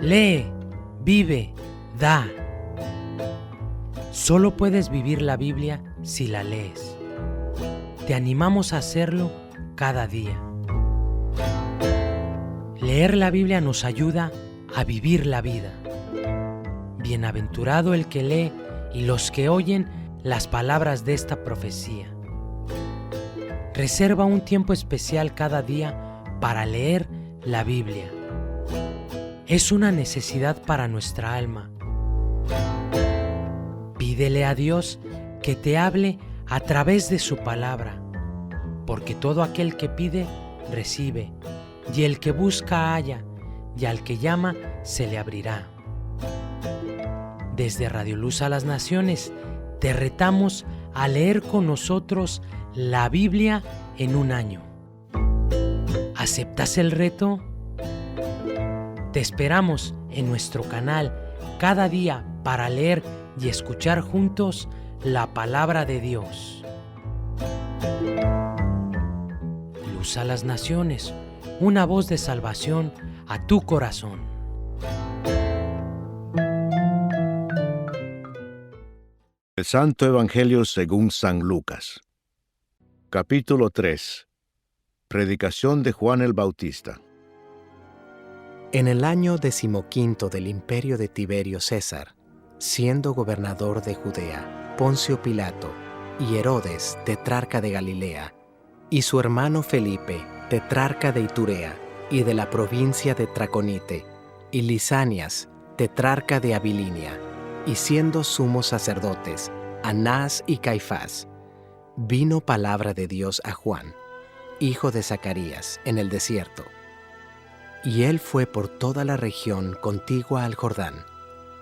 Lee, vive, da. Solo puedes vivir la Biblia si la lees. Te animamos a hacerlo cada día. Leer la Biblia nos ayuda a vivir la vida. Bienaventurado el que lee y los que oyen las palabras de esta profecía. Reserva un tiempo especial cada día para leer la Biblia. Es una necesidad para nuestra alma. Pídele a Dios que te hable a través de su palabra, porque todo aquel que pide, recibe, y el que busca, halla, y al que llama, se le abrirá. Desde Radio Luz a las Naciones, te retamos a leer con nosotros la Biblia en un año. ¿Aceptas el reto? Te esperamos en nuestro canal cada día para leer y escuchar juntos la palabra de Dios. Luz a las Naciones, una voz de salvación a tu corazón. El Santo Evangelio según San Lucas. Capítulo 3. Predicación de Juan el Bautista. En el año 15 del imperio de Tiberio César, siendo gobernador de Judea, Poncio Pilato y Herodes, tetrarca de Galilea, y su hermano Felipe, tetrarca de Iturea y de la provincia de Traconite, y Lisanias, tetrarca de Abilinia, y siendo sumos sacerdotes, Anás y Caifás, vino palabra de Dios a Juan, hijo de Zacarías, en el desierto. Y él fue por toda la región contigua al Jordán,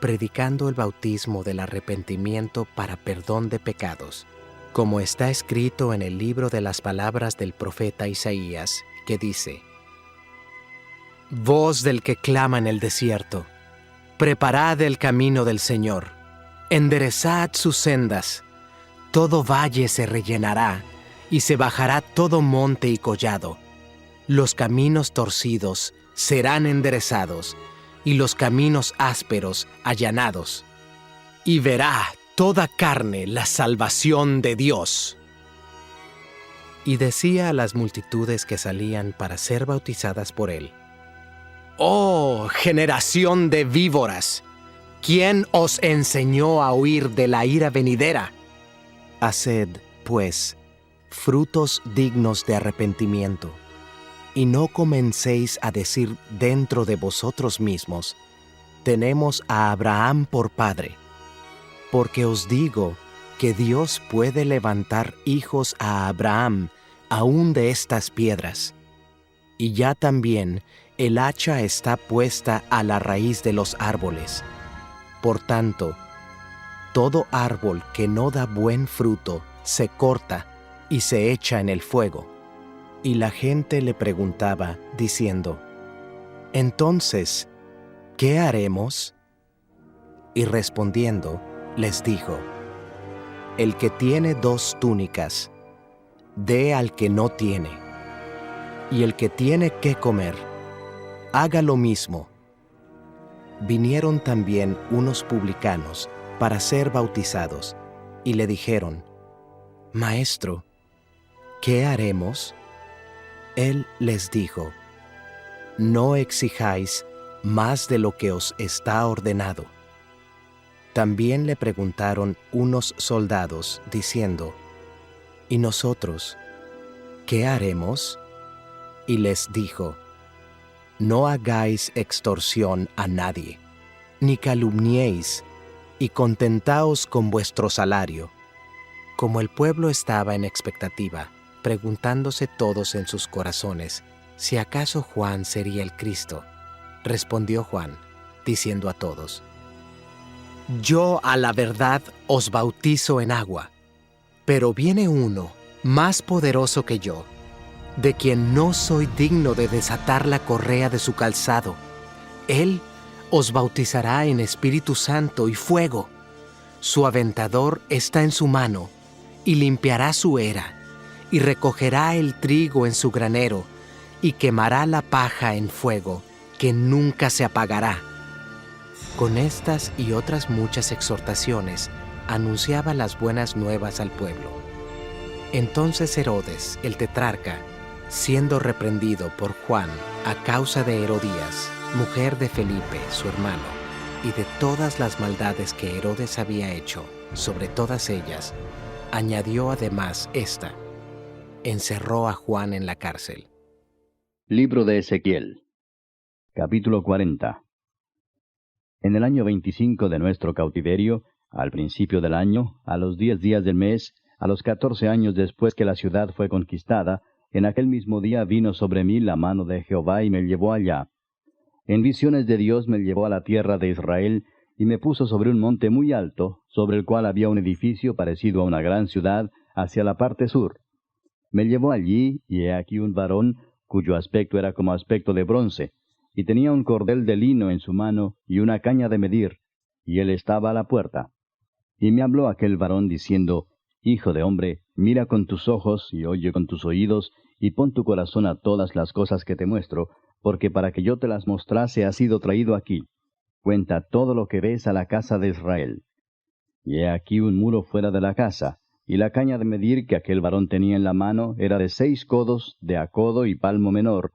predicando el bautismo del arrepentimiento para perdón de pecados, como está escrito en el libro de las palabras del profeta Isaías, que dice: Voz del que clama en el desierto, preparad el camino del Señor, enderezad sus sendas, todo valle se rellenará, y se bajará todo monte y collado. Los caminos torcidos serán enderezados, y los caminos ásperos allanados. Y verá toda carne la salvación de Dios. Y decía a las multitudes que salían para ser bautizadas por él: ¡Oh, generación de víboras! ¿Quién os enseñó a huir de la ira venidera? Haced, pues, frutos dignos de arrepentimiento, y no comencéis a decir dentro de vosotros mismos: tenemos a Abraham por padre. Porque os digo que Dios puede levantar hijos a Abraham aún de estas piedras. Y ya también el hacha está puesta a la raíz de los árboles. Por tanto, todo árbol que no da buen fruto se corta y se echa en el fuego. Y la gente le preguntaba, diciendo: Entonces, ¿qué haremos? Y respondiendo, les dijo: El que tiene 2 túnicas, dé al que no tiene, y el que tiene que comer, haga lo mismo. Vinieron también unos publicanos para ser bautizados, y le dijeron: Maestro, ¿qué haremos? Él les dijo: No exijáis más de lo que os está ordenado. También le preguntaron unos soldados, diciendo: ¿Y nosotros qué haremos? Y les dijo: No hagáis extorsión a nadie, ni calumniéis, y contentaos con vuestro salario. Como el pueblo estaba en expectativa, preguntándose todos en sus corazones si acaso Juan sería el Cristo, respondió Juan, diciendo a todos: Yo a la verdad os bautizo en agua, pero viene uno más poderoso que yo, de quien no soy digno de desatar la correa de su calzado. Él os bautizará en Espíritu Santo y fuego. Su aventador está en su mano, y limpiará su era, y recogerá el trigo en su granero, y quemará la paja en fuego, que nunca se apagará. Con estas y otras muchas exhortaciones, anunciaba las buenas nuevas al pueblo. Entonces Herodes, el tetrarca, siendo reprendido por Juan a causa de Herodías, mujer de Felipe, su hermano, y de todas las maldades que Herodes había hecho, sobre todas ellas, añadió además esta: encerró a Juan en la cárcel. Libro de Ezequiel, capítulo 40. En el año 25 de nuestro cautiverio, al principio del año, a los 10 días del mes, a los 14 años después que la ciudad fue conquistada, en aquel mismo día vino sobre mí la mano de Jehová y me llevó allá. En visiones de Dios me llevó a la tierra de Israel, y me puso sobre un monte muy alto, sobre el cual había un edificio parecido a una gran ciudad, hacia la parte sur. Me llevó allí, y he aquí un varón, cuyo aspecto era como aspecto de bronce, y tenía un cordel de lino en su mano, y una caña de medir, y él estaba a la puerta. Y me habló aquel varón diciendo: Hijo de hombre, mira con tus ojos, y oye con tus oídos, y pon tu corazón a todas las cosas que te muestro, porque para que yo te las mostrase has sido traído aquí. Cuenta todo lo que ves a la casa de Israel. Y he aquí un muro fuera de la casa, y la caña de medir que aquel varón tenía en la mano era de 6 codos de a codo y palmo menor,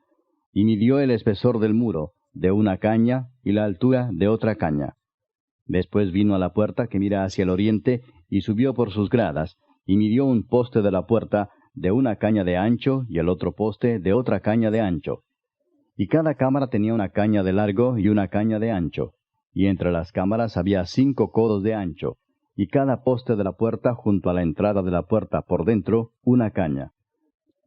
y midió el espesor del muro, de una caña, y la altura de otra caña. Después vino a la puerta que mira hacia el oriente, y subió por sus gradas, y midió un poste de la puerta, de una caña de ancho, y el otro poste de otra caña de ancho. Y cada cámara tenía una caña de largo y una caña de ancho, y entre las cámaras había 5 codos de ancho, y cada poste de la puerta junto a la entrada de la puerta por dentro una caña.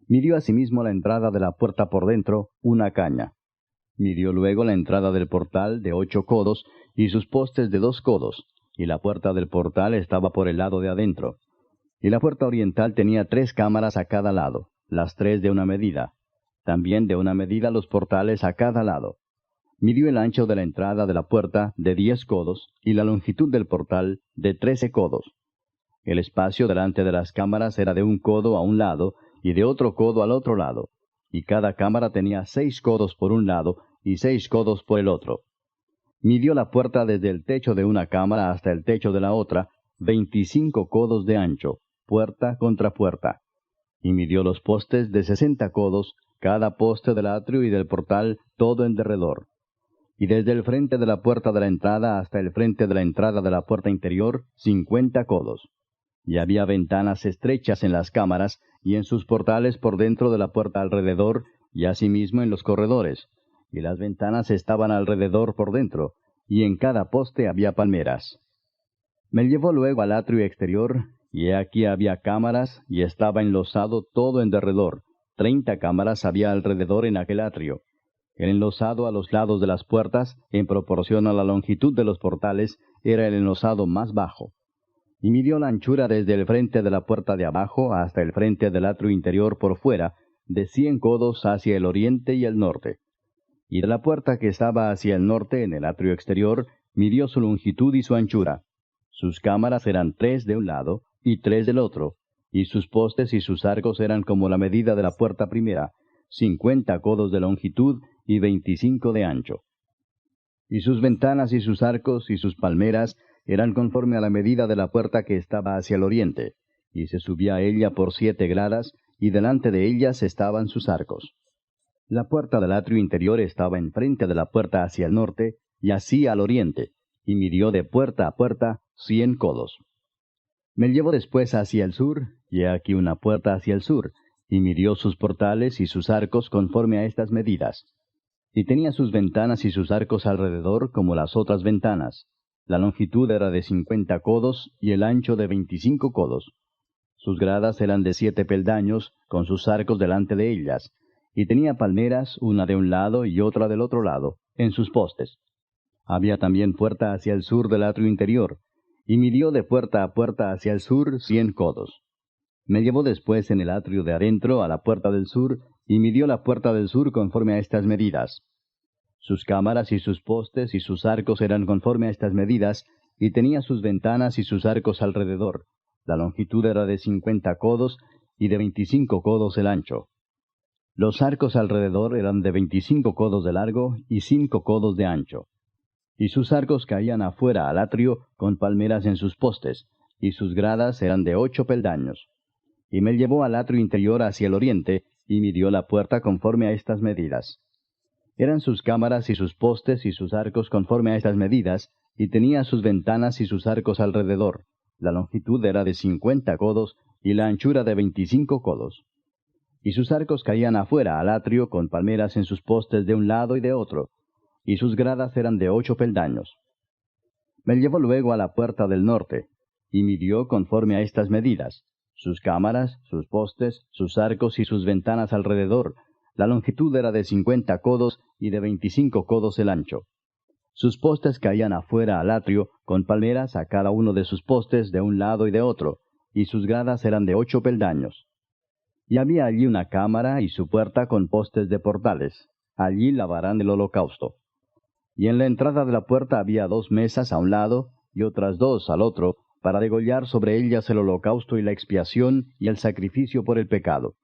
Midió asimismo la entrada de la puerta por dentro una caña. Midió luego la entrada del portal de 8 codos, y sus postes de 2 codos, y la puerta del portal estaba por el lado de adentro. Y la puerta oriental tenía 3 cámaras a cada lado, las 3 de una medida. También de una medida los portales a cada lado. Midió el ancho de la entrada de la puerta de 10 codos, y la longitud del portal de 13 codos. El espacio delante de las cámaras era de 1 codo a un lado, y de otro codo al otro lado, y cada cámara tenía 6 codos por un lado, y 6 codos por el otro. Midió la puerta desde el techo de una cámara hasta el techo de la otra, 25 codos de ancho, puerta contra puerta. Y midió los postes de 60 codos, cada poste del atrio y del portal, todo en derredor. Y desde el frente de la puerta de la entrada hasta el frente de la entrada de la puerta interior, 50 codos. Y había ventanas estrechas en las cámaras, y en sus portales por dentro de la puerta alrededor, y asimismo en los corredores. Y las ventanas estaban alrededor por dentro, y en cada poste había palmeras. Me llevó luego al atrio exterior, y he aquí había cámaras, y estaba enlosado todo en derredor. 30 cámaras había alrededor en aquel atrio. El enlosado a los lados de las puertas, en proporción a la longitud de los portales, era el enlosado más bajo. Y midió la anchura desde el frente de la puerta de abajo hasta el frente del atrio interior por fuera, de 100 codos hacia el oriente y el norte. Y de la puerta que estaba hacia el norte en el atrio exterior, midió su longitud y su anchura. Sus cámaras eran 3 de un lado y 3 del otro, y sus postes y sus arcos eran como la medida de la puerta primera, 50 codos de longitud y 25 de ancho. Y sus ventanas y sus arcos y sus palmeras eran conforme a la medida de la puerta que estaba hacia el oriente, y se subía a ella por 7 gradas, y delante de ellas estaban sus arcos. La puerta del atrio interior estaba enfrente de la puerta hacia el norte, y así al oriente, y midió de puerta a puerta 100 codos. Me llevó después hacia el sur, y he aquí una puerta hacia el sur, y midió sus portales y sus arcos conforme a estas medidas. Y tenía sus ventanas y sus arcos alrededor como las otras ventanas. La longitud era de 50 codos y el ancho de 25 codos. Sus gradas eran de 7 peldaños, con sus arcos delante de ellas, y tenía palmeras, una de un lado y otra del otro lado, en sus postes. Había también puerta hacia el sur del atrio interior, y midió de puerta a puerta hacia el sur 100 codos. Me llevó después en el atrio de adentro a la puerta del sur, y midió la puerta del sur conforme a estas medidas. Sus cámaras y sus postes y sus arcos eran conforme a estas medidas, y tenía sus ventanas y sus arcos alrededor. La longitud era de 50 codos, y de 25 codos el ancho. Los arcos alrededor eran de 25 codos de largo y 5 codos de ancho. Y sus arcos caían afuera al atrio con palmeras en sus postes, y sus gradas eran de 8 peldaños. Y me llevó al atrio interior hacia el oriente, y midió la puerta conforme a estas medidas. Eran sus cámaras y sus postes y sus arcos conforme a estas medidas, y tenía sus ventanas y sus arcos alrededor. La longitud era de 50 codos, y la anchura de 25 codos. Y sus arcos caían afuera al atrio con palmeras en sus postes de un lado y de otro, y sus gradas eran de 8 peldaños. Me llevó luego a la puerta del norte, y midió conforme a estas medidas, sus cámaras, sus postes, sus arcos y sus ventanas alrededor. La longitud era de 50 codos y de 25 codos el ancho. Sus postes caían afuera al atrio, con palmeras a cada uno de sus postes de un lado y de otro, y sus gradas eran de 8 peldaños. Y había allí una cámara y su puerta con postes de portales. Allí lavarán el holocausto. Y en la entrada de la puerta había 2 mesas a un lado, y otras 2 al otro, para degollar sobre ellas el holocausto y la expiación y el sacrificio por el pecado.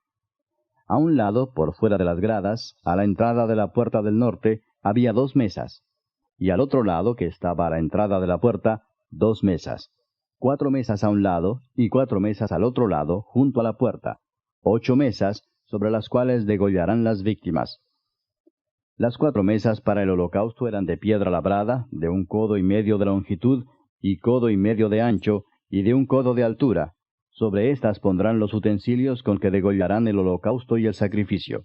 A un lado, por fuera de las gradas, a la entrada de la puerta del norte, había 2 mesas, y al otro lado, que estaba a la entrada de la puerta, 2 mesas, 4 mesas a un lado, y 4 mesas al otro lado, junto a la puerta, 8 mesas, sobre las cuales degollarán las víctimas. Las 4 mesas para el holocausto eran de piedra labrada, de 1 codo y medio de longitud, y codo y medio de ancho, y de 1 codo de altura. Sobre estas pondrán los utensilios con que degollarán el holocausto y el sacrificio.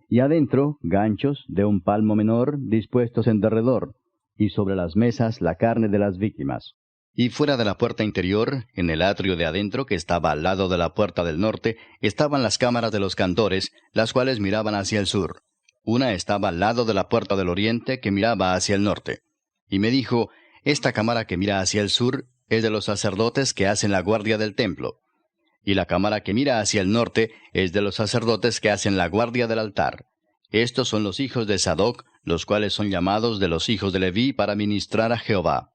Y adentro, ganchos de 1 palmo menor, dispuestos en derredor, y sobre las mesas la carne de las víctimas. Y fuera de la puerta interior, en el atrio de adentro, que estaba al lado de la puerta del norte, estaban las cámaras de los cantores, las cuales miraban hacia el sur. Una estaba al lado de la puerta del oriente, que miraba hacia el norte. Y me dijo, esta cámara que mira hacia el sur es de los sacerdotes que hacen la guardia del templo. Y la cámara que mira hacia el norte es de los sacerdotes que hacen la guardia del altar. Estos son los hijos de Sadoc, los cuales son llamados de los hijos de Leví para ministrar a Jehová.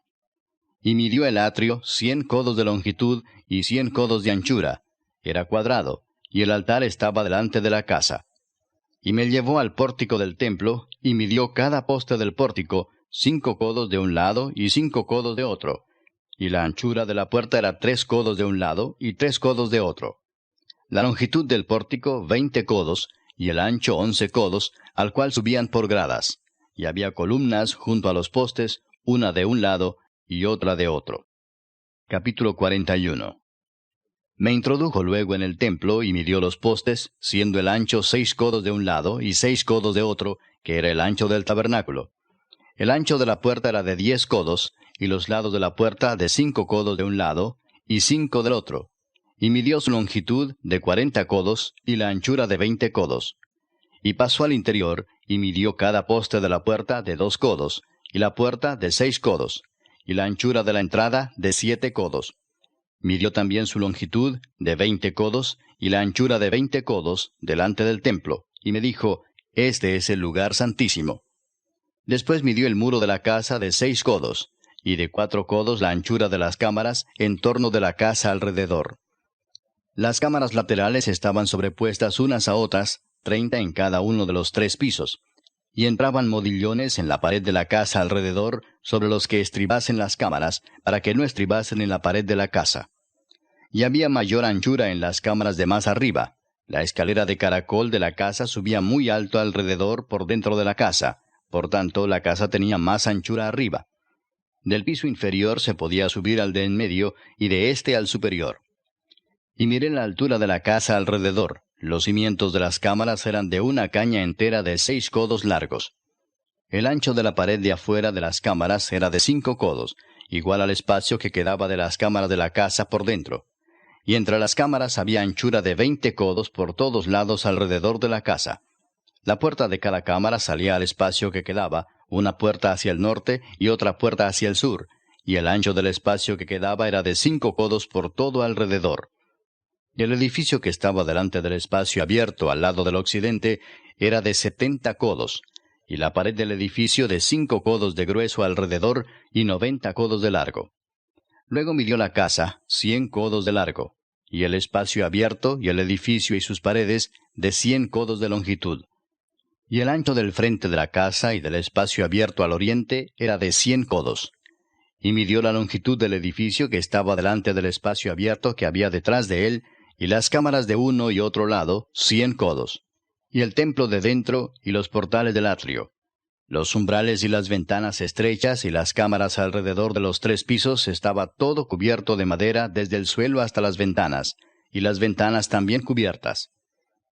Y midió el atrio 100 codos de longitud y 100 codos de anchura. Era cuadrado, y el altar estaba delante de la casa. Y me llevó al pórtico del templo, y midió cada poste del pórtico 5 codos de un lado y 5 codos de otro. Y la anchura de la puerta era 3 codos de un lado y 3 codos de otro. La longitud del pórtico 20 codos, y el ancho 11 codos, al cual subían por gradas. Y había columnas junto a los postes, una de un lado y otra de otro. Capítulo 41. Me introdujo luego en el templo y midió los postes, siendo el ancho 6 codos de un lado y 6 codos de otro, que era el ancho del tabernáculo. El ancho de la puerta era de 10 codos, y los lados de la puerta de 5 codos de un lado, y 5 del otro. Y midió su longitud de 40 codos, y la anchura de 20 codos. Y pasó al interior, y midió cada poste de la puerta de 2 codos, y la puerta de 6 codos, y la anchura de la entrada de 7 codos. Midió también su longitud de 20 codos, y la anchura de 20 codos, delante del templo, y me dijo, este es el lugar santísimo. Después midió el muro de la casa de 6 codos, y de 4 codos la anchura de las cámaras en torno de la casa alrededor. Las cámaras laterales estaban sobrepuestas unas a otras, 30 en cada uno de los 3 pisos, y entraban modillones en la pared de la casa alrededor, sobre los que estribasen las cámaras, para que no estribasen en la pared de la casa. Y había mayor anchura en las cámaras de más arriba. La escalera de caracol de la casa subía muy alto alrededor por dentro de la casa, por tanto la casa tenía más anchura arriba. Del piso inferior se podía subir al de en medio, y de éste al superior. Y miré la altura de la casa alrededor. Los cimientos de las cámaras eran de una caña entera de 6 codos largos. El ancho de la pared de afuera de las cámaras era de 5 codos, igual al espacio que quedaba de las cámaras de la casa por dentro. Y entre las cámaras había anchura de 20 codos por todos lados alrededor de la casa. La puerta de cada cámara salía al espacio que quedaba, una puerta hacia el norte y otra puerta hacia el sur, y el ancho del espacio que quedaba era de 5 codos por todo alrededor. Y el edificio que estaba delante del espacio abierto al lado del occidente era de 70 codos, y la pared del edificio de 5 codos de grueso alrededor y 90 codos de largo. Luego midió la casa 100 codos de largo, y el espacio abierto y el edificio y sus paredes de 100 codos de longitud. Y el ancho del frente de la casa y del espacio abierto al oriente era de 100 codos. Y midió la longitud del edificio que estaba delante del espacio abierto que había detrás de él, y las cámaras de uno y otro lado, 100 codos. Y el templo de dentro, y los portales del atrio. Los umbrales y las ventanas estrechas y las cámaras alrededor de los 3 pisos estaba todo cubierto de madera desde el suelo hasta las ventanas, y las ventanas también cubiertas.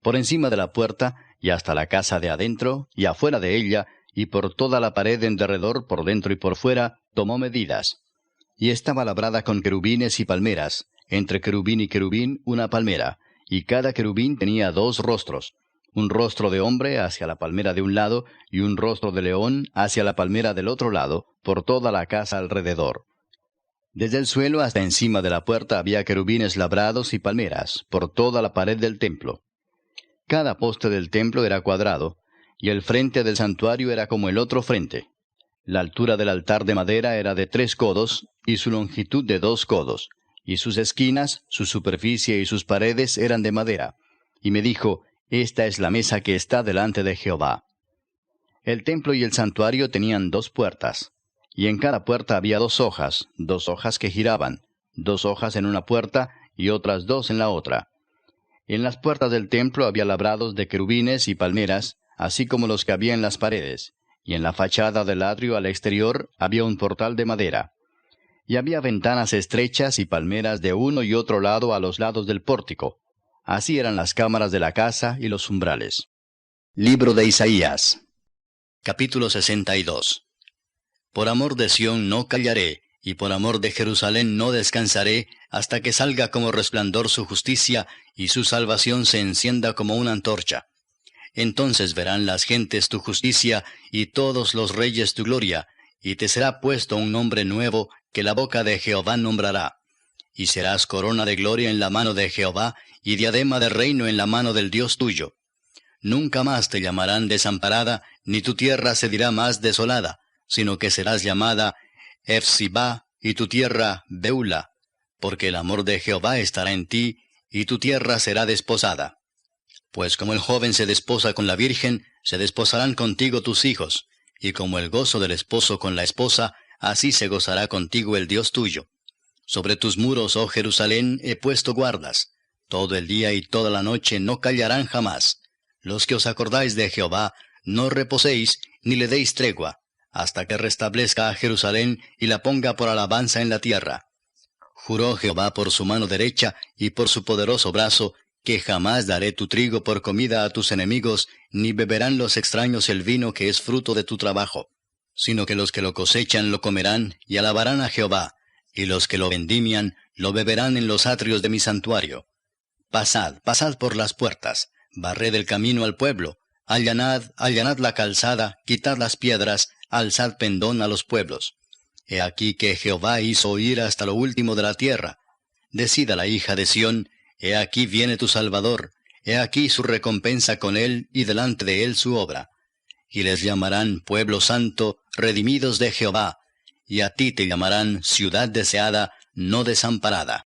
Por encima de la puerta, y hasta la casa de adentro, y afuera de ella, y por toda la pared en derredor, por dentro y por fuera, tomó medidas. Y estaba labrada con querubines y palmeras, entre querubín y querubín una palmera, y cada querubín tenía 2 rostros, un rostro de hombre hacia la palmera de un lado, y un rostro de león hacia la palmera del otro lado, por toda la casa alrededor. Desde el suelo hasta encima de la puerta había querubines labrados y palmeras, por toda la pared del templo. Cada poste del templo era cuadrado, y el frente del santuario era como el otro frente. La altura del altar de madera era de 3 codos, y su longitud de 2 codos, y sus esquinas, su superficie y sus paredes eran de madera. Y me dijo, esta es la mesa que está delante de Jehová. El templo y el santuario tenían 2 puertas, y en cada puerta había 2 hojas que giraban, 2 hojas en una puerta y otras 2 en la otra. En las puertas del templo había labrados de querubines y palmeras, así como los que había en las paredes, y en la fachada del atrio al exterior había un portal de madera. Y había ventanas estrechas y palmeras de uno y otro lado a los lados del pórtico. Así eran las cámaras de la casa y los umbrales. Libro de Isaías, capítulo 62. Por amor de Sión no callaré, y por amor de Jerusalén no descansaré, hasta que salga como resplandor su justicia, y su salvación se encienda como una antorcha. Entonces verán las gentes tu justicia, y todos los reyes tu gloria, y te será puesto un nombre nuevo, que la boca de Jehová nombrará. Y serás corona de gloria en la mano de Jehová, y diadema de reino en la mano del Dios tuyo. Nunca más te llamarán desamparada, ni tu tierra se dirá más desolada, sino que serás llamada Efsibá, y tu tierra Beula, porque el amor de Jehová estará en ti, y tu tierra será desposada. Pues como el joven se desposa con la virgen, se desposarán contigo tus hijos, y como el gozo del esposo con la esposa, así se gozará contigo el Dios tuyo. Sobre tus muros, oh Jerusalén, he puesto guardas. Todo el día y toda la noche no callarán jamás. Los que os acordáis de Jehová, no reposéis, ni le deis tregua, hasta que restablezca a Jerusalén y la ponga por alabanza en la tierra. Juró Jehová por su mano derecha y por su poderoso brazo, que jamás daré tu trigo por comida a tus enemigos, ni beberán los extraños el vino que es fruto de tu trabajo, sino que los que lo cosechan lo comerán y alabarán a Jehová, y los que lo vendimian lo beberán en los atrios de mi santuario. Pasad, pasad por las puertas, barred el camino al pueblo, allanad, allanad la calzada, quitad las piedras, alzad pendón a los pueblos. He aquí que Jehová hizo oír hasta lo último de la tierra. Decid a la hija de Sión, he aquí viene tu Salvador, he aquí su recompensa con él y delante de él su obra. Y les llamarán pueblo santo, redimidos de Jehová, y a ti te llamarán ciudad deseada, no desamparada.